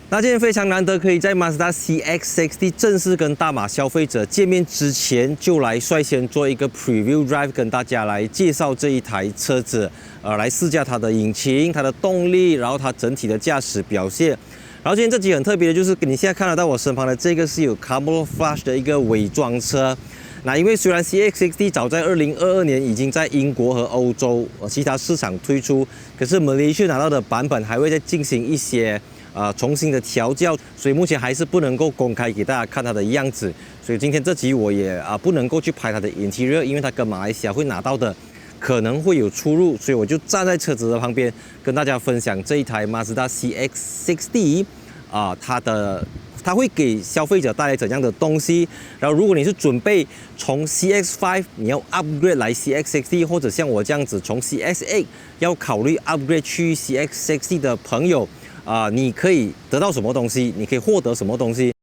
那今天非常难得，可以在 Mazda CX-60 正式跟大马消费者见面之前，就来率先做一个 preview drive， 跟大家来介绍这一台车子，来试驾它的引擎、它的动力，然后它整体的驾驶表现。然后今天这集很特别的，就是你现在看得到我身旁的这个是有 Camouflage 的一个伪装车。那因为虽然 CX-60 早在2022年已经在英国和欧洲其他市场推出，可是 Malaysia 拿到的版本还会再进行一些重新的调教，所以目前还是不能够公开给大家看它的样子。所以今天这集我也不能够去拍它的 interior， 因为它跟马来西亚会拿到的可能会有出入，所以我就站在车子的旁边跟大家分享这一台 Mazda CX-60它会给消费者带来怎样的东西？然后，如果你是准备从 CX-5 你要 upgrade 来 CX-60， 或者像我这样子从 CX-8 要考虑 upgrade 去 CX-60 的朋友，你可以得到什么东西？你可以获得什么东西？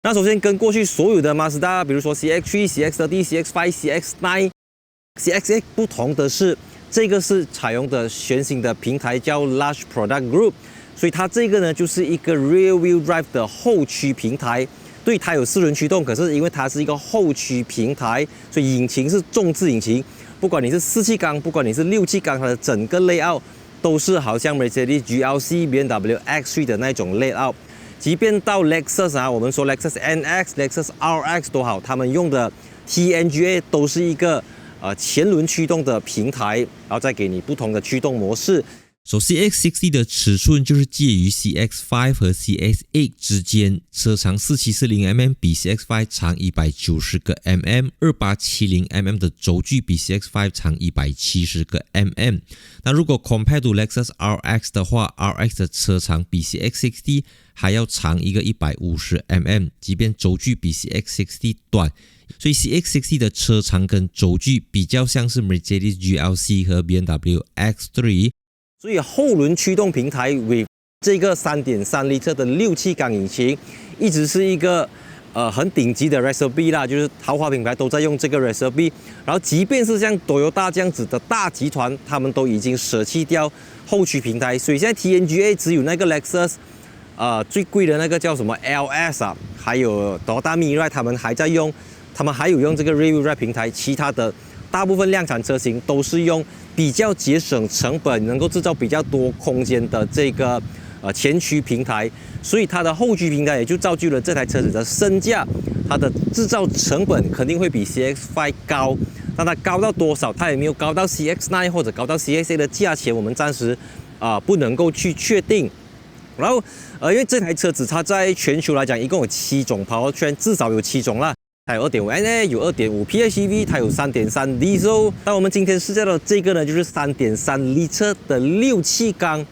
那首先跟过去所有的 Mazda， 比如说 CX-3、CX-5、CX-9、CX-8 不同的是，这个是采用的全新的平台叫 Large Product Group。所以它这个呢，就是一个 Rear Wheel Drive 的后驱平台。对，它有4轮驱动，可是因为它是一个后驱平台，所以引擎是重置引擎。不管你是4气缸，不管你是6气缸，它的整个 layout 都是好像 Mercedes GLC、BMW X3 的那种 layout。即便到 Lexus 我们说 Lexus NX、Lexus RX 都好，他们用的 TNGA 都是一个前轮驱动的平台，然后再给你不同的驱动模式。CX-60 的尺寸就是介于 CX-5 和 CX-8 之间，车长4740mm， 比 CX-5 长190个 mm，2870mm 的轴距比 CX-5 长170个 mm。那如果 compared to Lexus RX 的话， RX 的车长比 CX-60 还要长一个150mm， 即便轴距比 CX-60 短，所以 CX-60 的车长跟轴距比较像是 Mercedes GLC 和 BMW X3。所以后轮驱动平台 with 这个 3.3 litre 的6气缸引擎，一直是一个很顶级的 recipe 啦，就是豪华品牌都在用这个 recipe。然后即便是像 Toyota 这样子的大集团，他们都已经舍弃掉后驱平台，所以现在 TNGA 只有那个 Lexus 最贵的那个叫什么 LS 还有 Toyota Mirai 他们还在用，他们还有用这个 Rear Wheel Drive 平台，其他的大部分量产车型都是用比较节省成本，能够制造比较多空间的这个前驱平台，所以它的后驱平台也就造就了这台车子的身价，它的制造成本肯定会比 CX-5 高，但它高到多少，它也没有高到 CX-9 或者高到 CX-8 的价钱，我们暂时不能够去确定。然后因为这台车子它在全球来讲一共有7种 powertrain， 至少有7种啦。它有 2.5NA， 有 2.5 PHEV， 它有 3.3 Diesel。那我们今天试驾的这个呢，就是 3.3 litre 的6气缸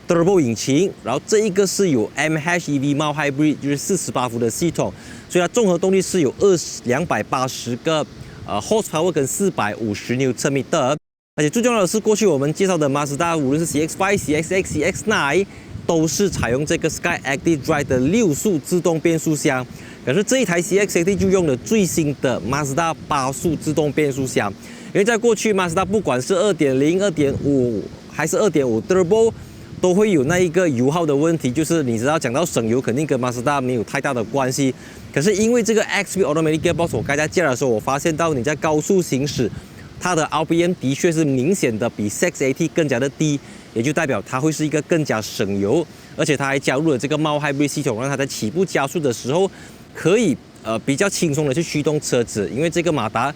Turbo 引擎，然后这一个是有 MHEV Mild Hybrid， 就是48伏的系统，所以它综合动力是有280个horsepower 跟450 Nm。而且最重要的是，过去我们介绍的 Mazda， 无论是 CX-5、CX-8、CX-9， 都是采用这个 Sky Active Drive 的6速自动变速箱。可是这一台 CX-60 就用了最新的 Mazda 8速自动变速箱，因为在过去 Mazda 不管是 2.0、2.5 还是 2.5 Turbo， 都会有那一个油耗的问题，就是你知道讲到省油肯定跟 Mazda 没有太大的关系。可是因为这个 XP Automatic Gearbox 我开在驾的时候，我发现到你在高速行驶，它的 RPM 的确是明显的比 CX-80 更加的低，也就代表它会是一个更加省油，而且它还加入了这个 Mild Hybrid 系统，让它在起步加速的时候可以比较轻松的去驱动车子。因为这个马达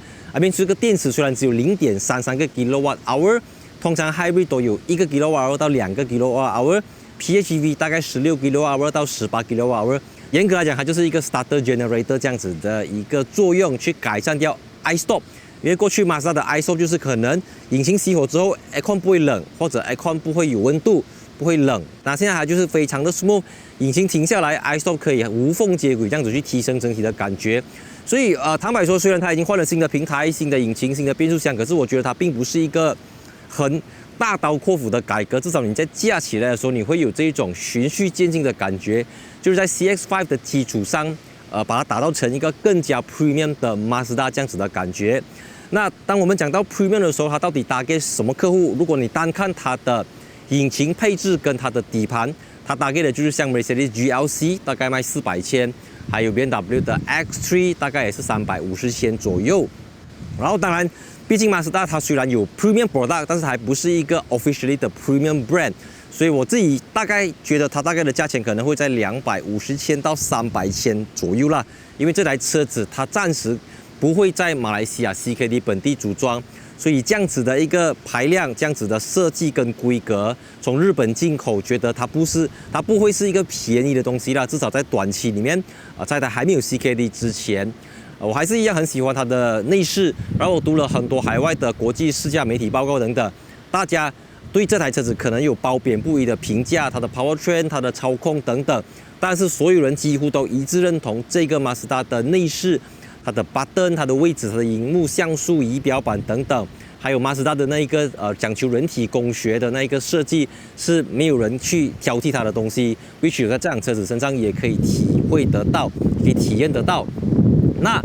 这个电池虽然只有 0.33 个 kWh， 通常 Hybrid 都有1个 kWh 到2个 kWh， PHEV 大概16 kWh 到18 kWh。严格来讲，它就是一个 starter generator 这样子的一个作用，去改善掉 iStop。因为过去 Mazda 的 iStop 就是可能引擎熄火之后 Aircon 不会冷，或者 Aircon 不会有温度，不会冷。那现在它就是非常的 smooth， 引擎停下来 iStop 可以无缝接轨，这样子去提升整体的感觉。所以坦白说，虽然它已经换了新的平台、新的引擎、新的变速箱，可是我觉得它并不是一个很大刀阔斧的改革，至少你在驾起来的时候，你会有这一种循序渐进的感觉，就是在 CX-5 的基础上，把它打造成一个更加 premium 的 Mazda 这样子的感觉。那当我们讲到 premium 的时候，它到底打给什么客户？如果你单看它的引擎配置跟它的底盘，它搭配的就是像 Mercedes GLC 大概卖400千，还有 BMW 的 X3 大概也是350千左右。然后当然，毕竟马自达它虽然有 Premium Product， 但是还不是一个 officially 的 Premium Brand， 所以我自己大概觉得它大概的价钱可能会在250千到300千左右啦。因为这台车子它暂时不会在马来西亚 CKD 本地组装，所以这样子的一个排量、这样子的设计跟规格，从日本进口，觉得它不会是一个便宜的东西啦。至少在短期里面，在它还没有 CKD 之前。我还是一样很喜欢它的内饰，然后我读了很多海外的国际试驾媒体报告等等，大家对这台车子可能有褒贬不一的评价，它的 powertrain、它的操控等等，但是所有人几乎都一致认同这个马自达的内饰、它的 button、它的位置、它的荧幕、像素、仪表板等等，还有马自达的那一个讲求人体工学的那一个设计，是没有人去挑剔它的东西 ，which 在这辆车子身上也可以体会得到，可以体验得到。那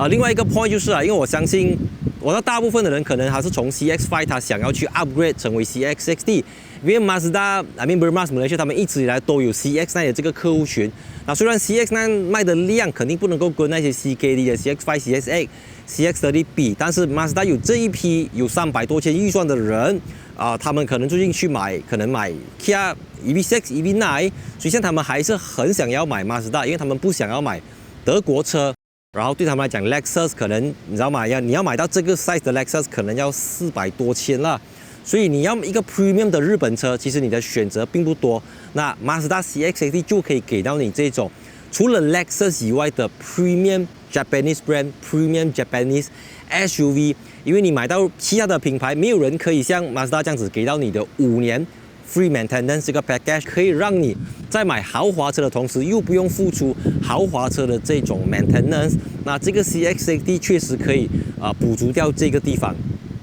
另外一个 point 就是因为我相信，我的大部分的人可能还是从 CX-5 他想要去 upgrade 成为 CX-60， 因为马自达 Bermas Malaysia 他们一直以来都有 CX-9 的这个客户群。那虽然 CX-9 卖的量肯定不能够跟那些 CKD 的 CX-5、CX-8、CX-30 比，但是马自达有这一批有300多千预算的人他们可能最近去可能买 Kia EV6、EV9， 所以像他们还是很想要买马自达，因为他们不想要买德国车。然后对他们来讲 ，Lexus 可能你知道吗？你要买到这个 size 的 Lexus 可能要400多千啦，所以你要一个 premium 的日本车，其实你的选择并不多。那马自达 CX-80 就可以给到你这种除了 Lexus 以外的 premium Japanese brand、premium Japanese SUV， 因为你买到其他的品牌，没有人可以像马自达这样子给到你的5年。Free maintenance 这个 package 可以让你在买豪华车的同时，又不用付出豪华车的这种 maintenance。那这个 CX-80 确实可以补足掉这个地方。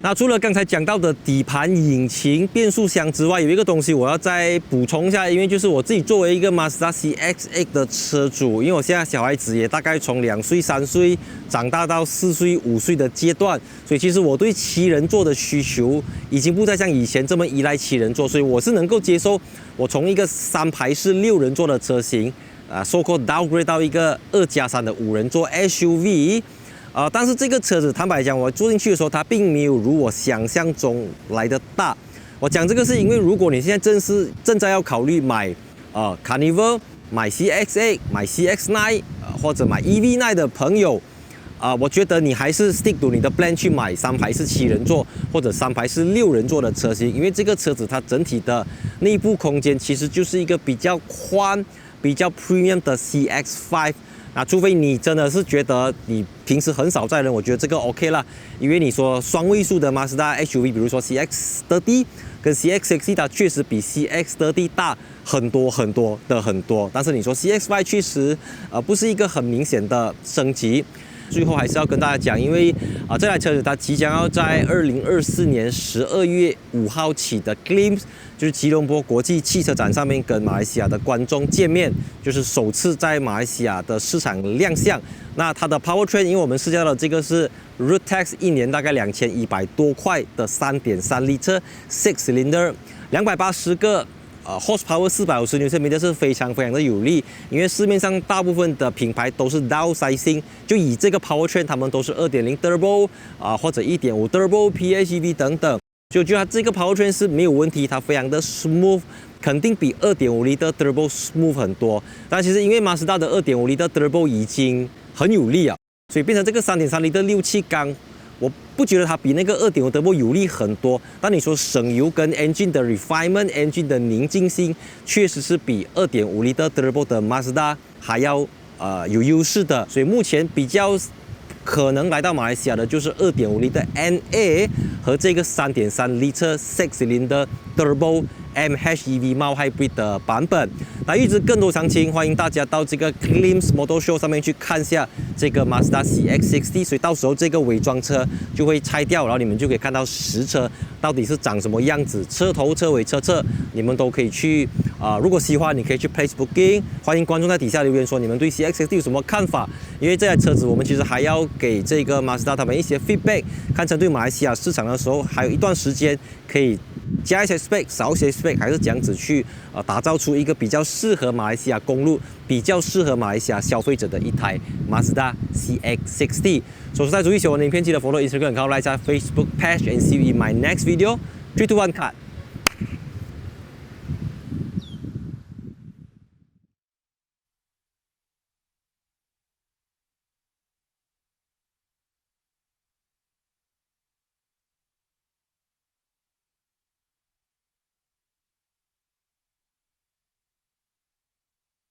那除了刚才讲到的底盘、引擎、变速箱之外，有一个东西我要再补充一下，因为就是我自己作为一个 Mazda CX-8 的车主，因为我现在小孩子也大概从2岁、3岁长大到4岁、5岁的阶段，所以其实我对7人座的需求已经不再像以前这么依赖7人座，所以我是能够接受我从一个3排式6人座的车型so-called downgrade 到一个2+3的5人座 SUV。但是这个车子坦白讲，我坐进去的时候，它并没有如我想象中来的大。我讲这个是因为，如果你现在正在要考虑买Carnival、买 CX-8、买 CX-9 或者买 EV9 的朋友，我觉得你还是 stick to 你的 plan 去买3排是7人座或者3排是6人座的车型，因为这个车子它整体的内部空间其实就是一个比较宽、比较 premium 的 CX-5。除非你真的是觉得你平时很少载人，我觉得这个 OK 啦。因为你说双位数的 Mazda SUV， 比如说 CX-30 跟 CX-60， 它确实比 CX-30 大很多，但是你说 CX-5 确实不是一个很明显的升级。最后还是要跟大家讲，因为这台车子它即将要在2024年12月5号起的 Glimpse， 就是吉隆坡国际汽车展上面跟马来西亚的观众见面，就是首次在马来西亚的市场亮相。那它的 powertrain， 因为我们试驾的这个是 Rotax 1年大概2100多块的 3.3 liter 6 cylinder， 280个。horsepower 450 Nm 是非常的有力，因为市面上大部分的品牌都是 downsizing， 就以这个 powertrain， 他们都是 2.0 turbo 或者 1.5 turbo PHEV 等等，就它这个 powertrain 是没有问题，它非常的 smooth， 肯定比 2.5 L turbo smooth 很多。但其实因为马自达的 2.5 L turbo 已经很有力啊，所以变成这个 3.3 L 6气缸。我不觉得它比那个 2.5 turbo 有力很多，但你说省油跟 engine 的 refinement、engine 的宁静性，确实是比 2.5 L turbo 的 Mazda 还要有优势的。所以目前比较可能来到马来西亚的就是2.5 L NA 和这个3.3 L 6 cylinder turbo MHEV Mild Hybrid 的版本。那预知更多详情，欢迎大家到这个 Glimpse Motor Show 上面去看一下这个 Mazda CX-60， 所以到时候这个伪装车就会拆掉，然后你们就可以看到实车到底是长什么样子，车头、车尾、车侧，你们都可以去如果喜欢，你可以去 Place Booking， 欢迎观众在底下留言说你们对 CX-60 有什么看法，因为这台车子我们其实还要给这个 Mazda 他们一些 feedback， 看成对马来西亚市场的时候还有一段时间可以加一些 spec， 少一些 spec， 还是这样子去打造出一个比较适合马来西亚公路、比较适合马来西亚消费者的一台 Mazda CX-60。所以在注意喜欢我的影片，记得 follow Instagram 和 like 下 Facebook page and see you in my next video. 3, 2, 1 cut.